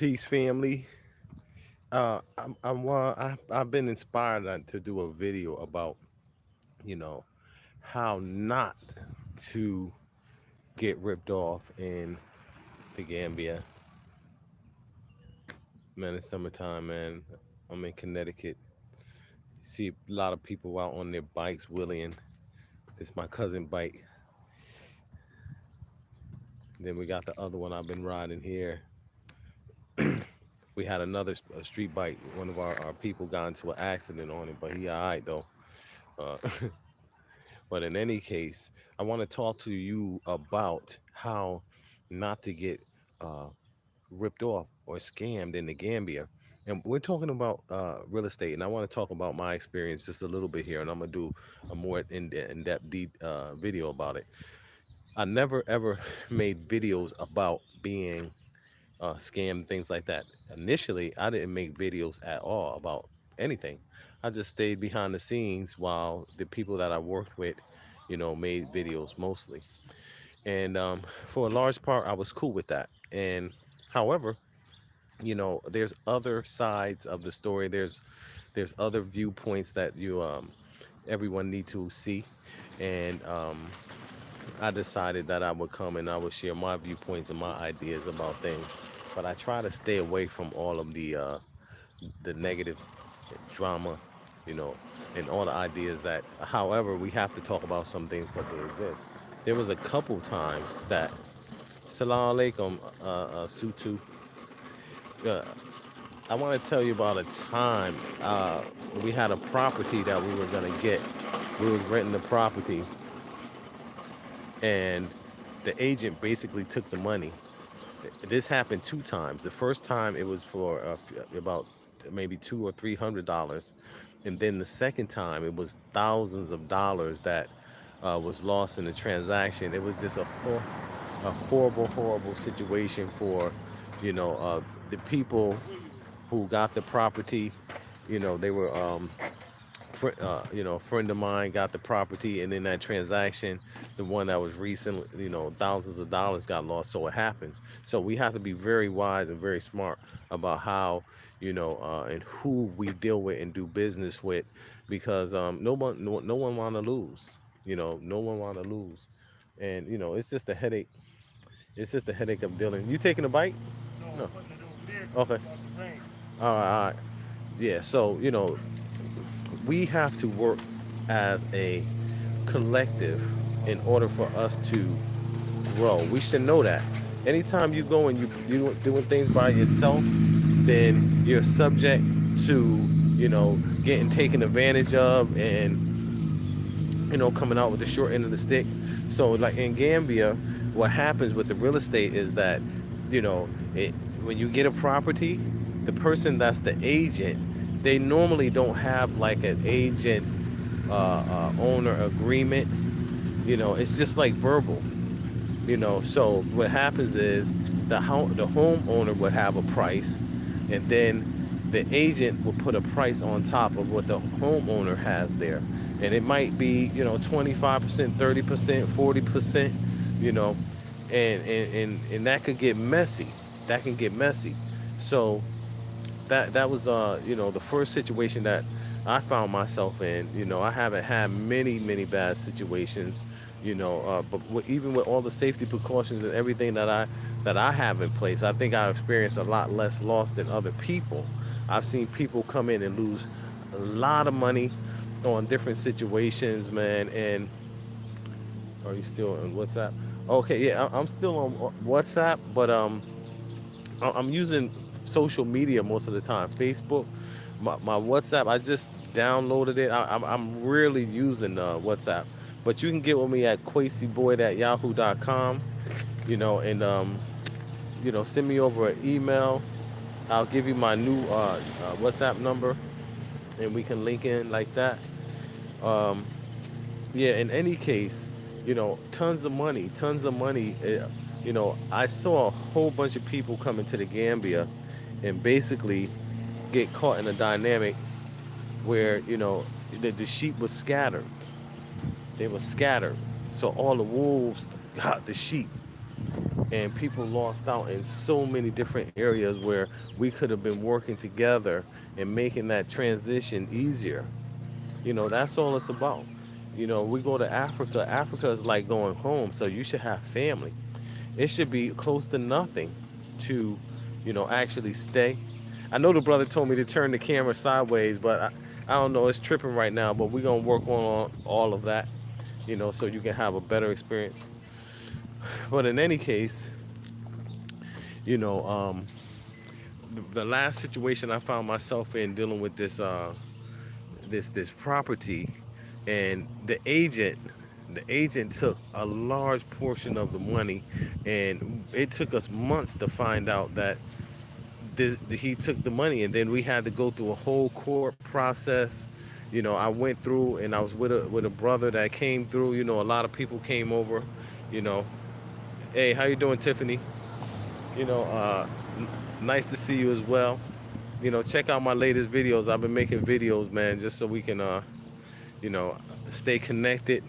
Peace, family. I've been inspired to do a video about you know how not to get ripped off in the Gambia. Man, it's summertime, man. I'm in Connecticut. See a lot of people out on their bikes wheeling. It's my cousin bike. Then we got the other one I've been riding here. We had another street bike. One of our people got into an accident on it, but he all right though. Uh, But in any case, I want to talk to you about how not to get uh, ripped off or scammed in the Gambia. And we're talking about real estate, and I want to talk about my experience just a little bit here, and I'm gonna do a more in-depth video about it. I never ever made videos about being scam, things like that. Initially, I didn't make videos at all about anything. I just stayed behind the scenes while the people that I worked with, made videos mostly. And for a large part, I was cool with that. And however, there's other sides of the story. There's other viewpoints that you everyone need to see. And I decided that I would come and I would share my viewpoints and my ideas about things. But I try to stay away from all of the negative drama, you know, and all the ideas that. However, we have to talk about some things, but they exist. There was a couple times that Salam alaikum, Sutu. Uh, I want to tell you about a time we had a property that we were gonna get. We was renting the property, and the agent basically took the money. This happened two times. The first time it was for about maybe $200 or $300, and then the second time it was thousands of dollars that was lost in the transaction. It was just a horrible, horrible situation for the people who got the property. They were a friend of mine got the property, and in that transaction, the one that was recent, thousands of dollars got lost. So it happens. So we have to be very wise and very smart about how, and who we deal with and do business with, because no one want to lose. No one want to lose, and it's just a headache. It's just a headache of dealing. You taking a bite? No. Okay. All right. All right. Yeah. So we have to work as a collective in order for us to grow. We should know that. Anytime you go and you doing things by yourself, then you're subject to getting taken advantage of, and coming out with the short end of the stick. So like in Gambia, what happens with the real estate is that you know it, when you get a property, the person that's the agent, they normally don't have like an agent owner agreement. It's just like verbal. So what happens is the homeowner would have a price, and then the agent will put a price on top of what the homeowner has there, and it might be 25%, 30%, 40%, you know and that could get messy. That can get messy. So that was the first situation that I found myself in. I haven't had many bad situations, but even with all the safety precautions and everything that I have in place, I think I've experienced a lot less loss than other people. I've seen people come in and lose a lot of money on different situations, man. And are you still on WhatsApp? Okay, yeah, I'm still on WhatsApp, but I'm using social media most of the time. Facebook, my WhatsApp. I just downloaded it. I'm really using WhatsApp, but you can get with me at kwesiboyd at yahoo.com. And send me over an email. I'll give you my new WhatsApp number, and we can link in like that. Um, yeah. In any case, tons of money, tons of money. I saw a whole bunch of people come into the Gambia and basically get caught in a dynamic where the sheep was scattered. They were scattered, so all the wolves got the sheep. and people lost out in so many different areas where we could have been working together and making that transition easier. That's all it's about. We go to Africa. Africa is like going home, so you should have family. It should be close to nothing to, actually stay. I know the brother told me to turn the camera sideways, but I don't know. It's tripping right now, but we're going to work on all of that, so you can have a better experience. But in any case, you know, um, the last situation I found myself in dealing with this property, and the agent took a large portion of the money, and it took us months to find out that he took the money, and then we had to go through a whole court process. I went through, and I was with a brother that came through. A lot of people came over. You know, hey, how you doing, Tiffany? You know, uh, Nice to see you as well. Check out my latest videos. I've been making videos, man, just so we can, you know, stay connected.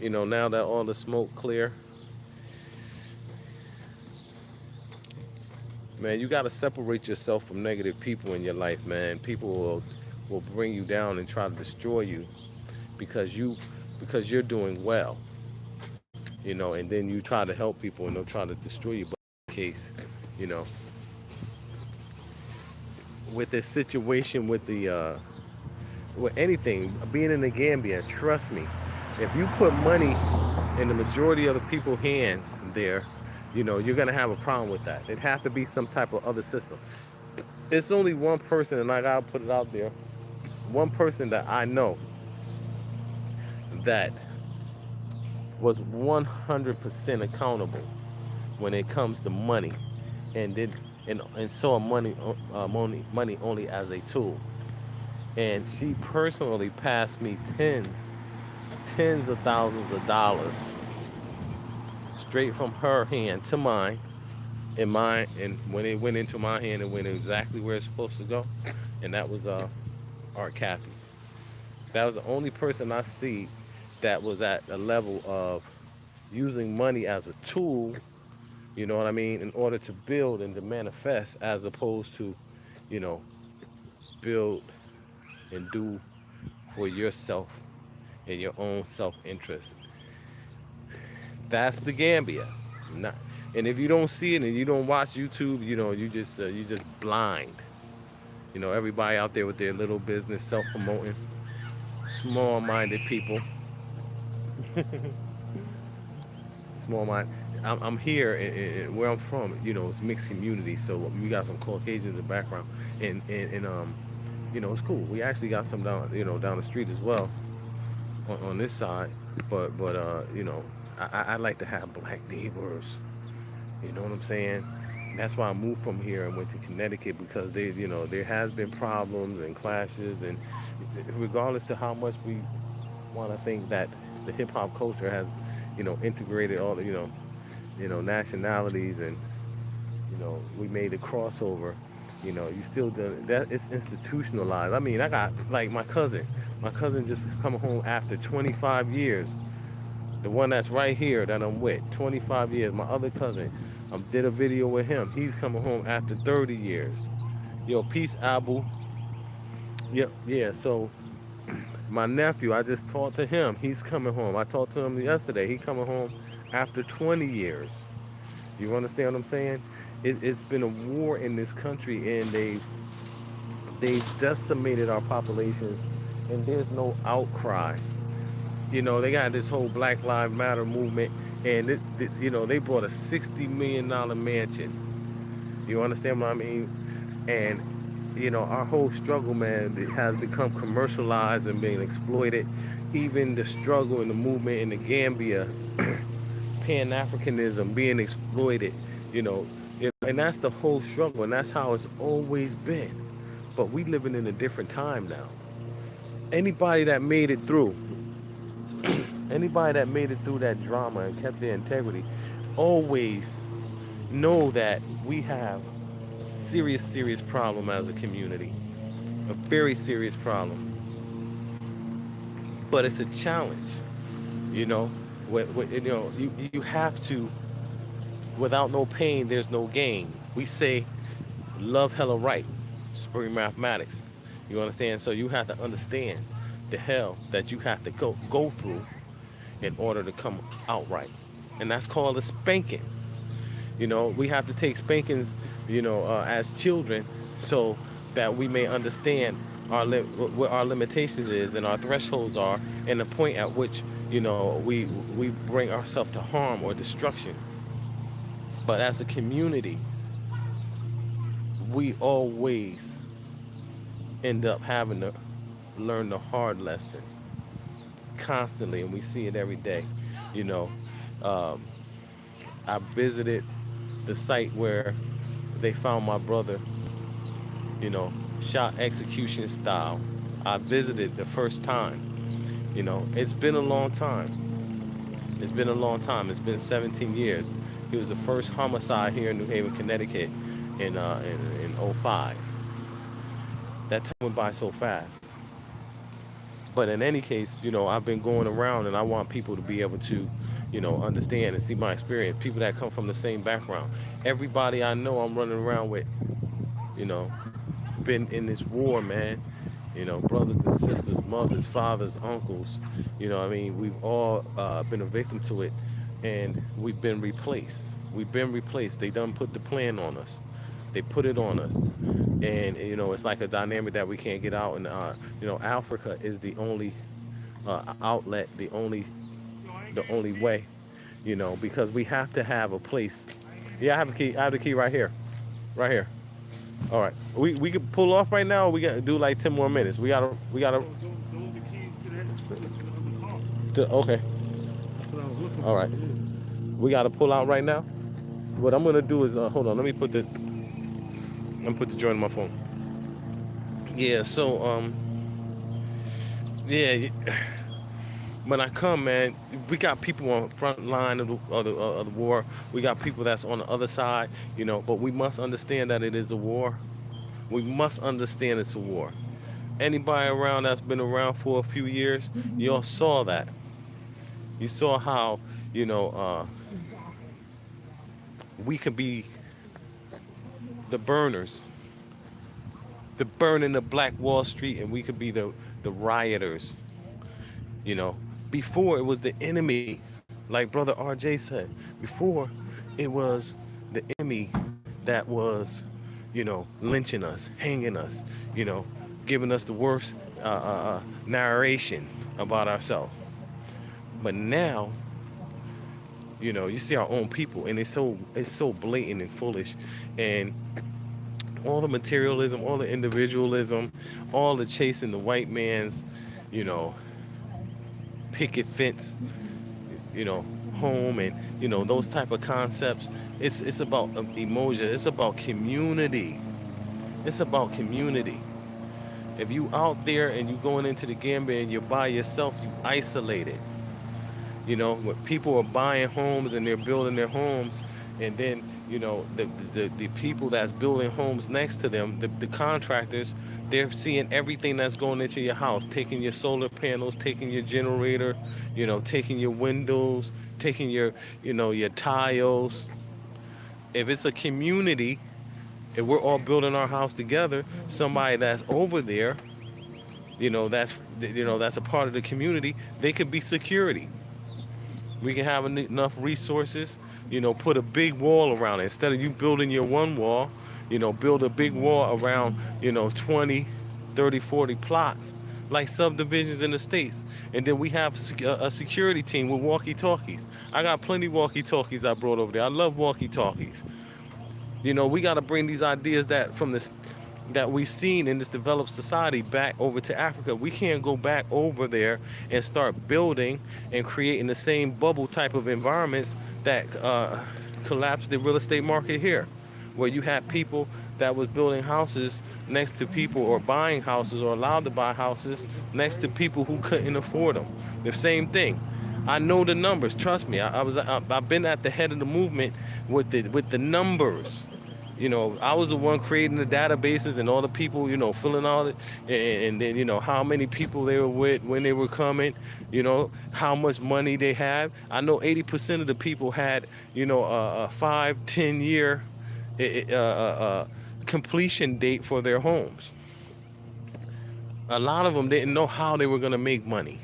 Now that all the smoke clear, man, you got to separate yourself from negative people in your life, man. People will bring you down and try to destroy you because you're doing well, and then you try to help people and they'll try to destroy you. But in this case, you know, with this situation with anything being in the Gambia, trust me, if you put money in the majority of the people's hands there, you're gonna have a problem with that. It has to be some type of other system. It's only one person, and I gotta put it out there. One person that I know that was 100% accountable when it comes to money, and did and saw money only as a tool. And she personally passed me tens of thousands of dollars straight from her hand to mine, and when it went into my hand, it went exactly where it's supposed to go, and that was Art Kathy. That was the only person I see that was at a level of using money as a tool, you know what I mean, in order to build and to manifest, as opposed to, you know, build and do for yourself and your own self-interest. That's the Gambia. Not, and if you don't see it and you don't watch YouTube, you just blind. Everybody out there with their little business, self-promoting, small-minded people. Small mind. I'm here, and where I'm from, it's mixed community. So we got some Caucasians in the background, and it's cool. We actually got some down the street as well, on this side. But I like to have black neighbors. You know what I'm saying? That's why I moved from here and went to Connecticut, because there has been problems and clashes, and regardless to how much we want to think that the hip hop culture has integrated all the nationalities, and we made a crossover. You still do that. It's institutionalized. I mean, I got like my cousin just coming home after 25 years. The one that's right here that I'm with, 25 years. My other cousin, did a video with him. He's coming home after 30 years. Yo, peace, Abu. Yeah. So my nephew, I just talked to him. He's coming home. I talked to him yesterday. He coming home after 20 years. You understand what I'm saying? It's been a war in this country, and they decimated our populations, and there's no outcry. They got this whole Black Lives Matter movement, and they brought a $60 million mansion. You understand what I mean? And our whole struggle, man, it has become commercialized and being exploited. Even the struggle and the movement in the Gambia, Pan-Africanism being exploited, and that's the whole struggle, and that's how it's always been. But we living in a different time now. Anybody that made it through, anybody that made it through that drama and kept their integrity, always know that we have a serious problem as a community, a very serious problem. But it's a challenge, you know. You have to Without no pain, there's no gain. We say love hella right. Spring mathematics. You understand? So you have to understand the hell that you have to go through in order to come out right. And that's called a spanking. We have to take spankings, as children, so that we may understand what our limitations is and our thresholds are, and the point at which we bring ourselves to harm or destruction. But as a community, we always end up having to learn the hard lesson constantly, and we see it every day. You know, um, I visited the site where they found my brother, shot execution style. I visited the first time. It's been a long time. It's been a long time. It's been 17 years. He was the first homicide here in New Haven, Connecticut in '05. That time went by so fast. But in any case, I've been going around and I want people to be able to, understand and see my experience. People that come from the same background. Everybody I know I'm running around with, you know, been in this war, man. Brothers and sisters, mothers, fathers, uncles. I mean, we've all been a victim to it, and we've been replaced. We've been replaced. They done put the plan on us. They put it on us, and it's like a dynamic that we can't get out. And Africa is the only outlet, the only way. Because we have to have a place. Yeah, I have a key. I have the key right here, right here. All right, we can pull off right now. Or we gotta do like 10 more minutes. We gotta. Those the keys to the car. Okay. That's what I was looking All for. right. Yeah. We gotta pull out right now. What I'm gonna do is hold on. Let me put the joint on my phone. Yeah. So yeah. When I come, man, we got people on the front line of the war. We got people that's on the other side. But we must understand that it is a war. We must understand it's a war. Anybody around that's been around for a few years, y'all saw that. You saw how we could be the burners, the burning of Black Wall Street, and we could be the rioters. You know, before it was the enemy, like Brother RJ said. Before it was the enemy that was, lynching us, hanging us, giving us the worst narration about ourselves. But now, you see our own people, and it's so blatant and foolish, and all the materialism, all the individualism, all the chasing the white man's, you know, picket fence, you know, home, and those type of concepts. It's about emotion. It's about community. It's about community. If you out there and you going into the Gambia and you're by yourself, you isolated. When people are buying homes and they're building their homes, and then the people that's building homes next to them, the contractors, they're seeing everything that's going into your house, taking your solar panels, taking your generator, taking your windows, taking your tiles. If it's a community, if we're all building our house together, somebody that's over there, that's a part of the community, they could be security. We can have enough resources, put a big wall around it. Instead of you building your one wall, build a big wall around, 20, 30, 40 plots, like subdivisions in the States. And then we have a security team with walkie-talkies. I got plenty walkie-talkies I brought over there. I love walkie-talkies. We got to bring these ideas that we've seen in this developed society back over to Africa. We can't go back over there and start building and creating the same bubble type of environments that collapsed the real estate market here, where you had people that was building houses next to people, or buying houses, or allowed to buy houses next to people who couldn't afford them. The same thing. I know the numbers. Trust me. I've been at the head of the movement with the numbers. I was the one creating the databases and all the people, filling all it, and then how many people they were with when they were coming, how much money they had. I know 80% of the people had, a 5-10 year completion date for their homes. A lot of them didn't know how they were going to make money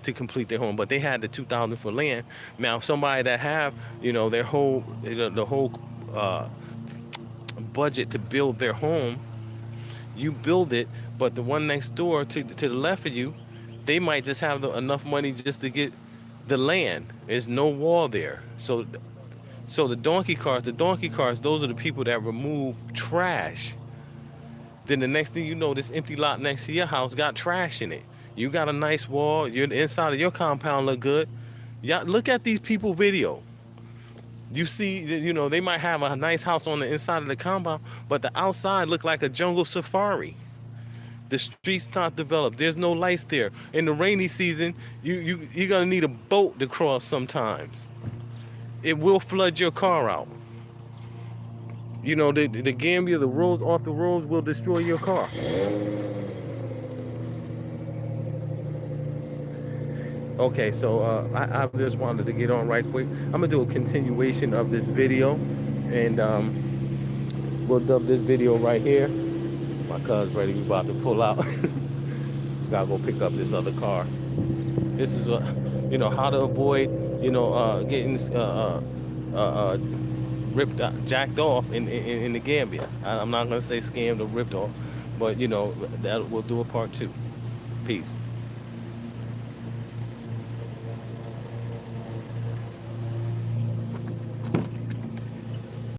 to complete their home, but they had the 2,000 for land. Now, somebody that have, their whole, the whole budget to build their home, you build it, but the one next door to the left of you, they might just have enough money just to get the land. There's no wall there. So the donkey cars, those are the people that remove trash. Then the next thing you know, this empty lot next to your house got trash in it. You got a nice wall. The inside of your compound look good. Yeah, look at these people video. You see, they might have a nice house on the inside of the compound, but the outside look like a jungle safari. The streets not developed. There's no lights there. In the rainy season, you're gonna need a boat to cross sometimes. It will flood your car out. The Gambia, the roads off the roads will destroy your car. Okay, so I just wanted to get on right quick. I'm gonna do a continuation of this video, and we'll dub this video right here. My car's ready. We about to pull out. Gotta go pick up this other car. This is how to avoid getting ripped jacked off in the Gambia. I'm not gonna say scammed or ripped off, but that we'll do a part 2. Peace.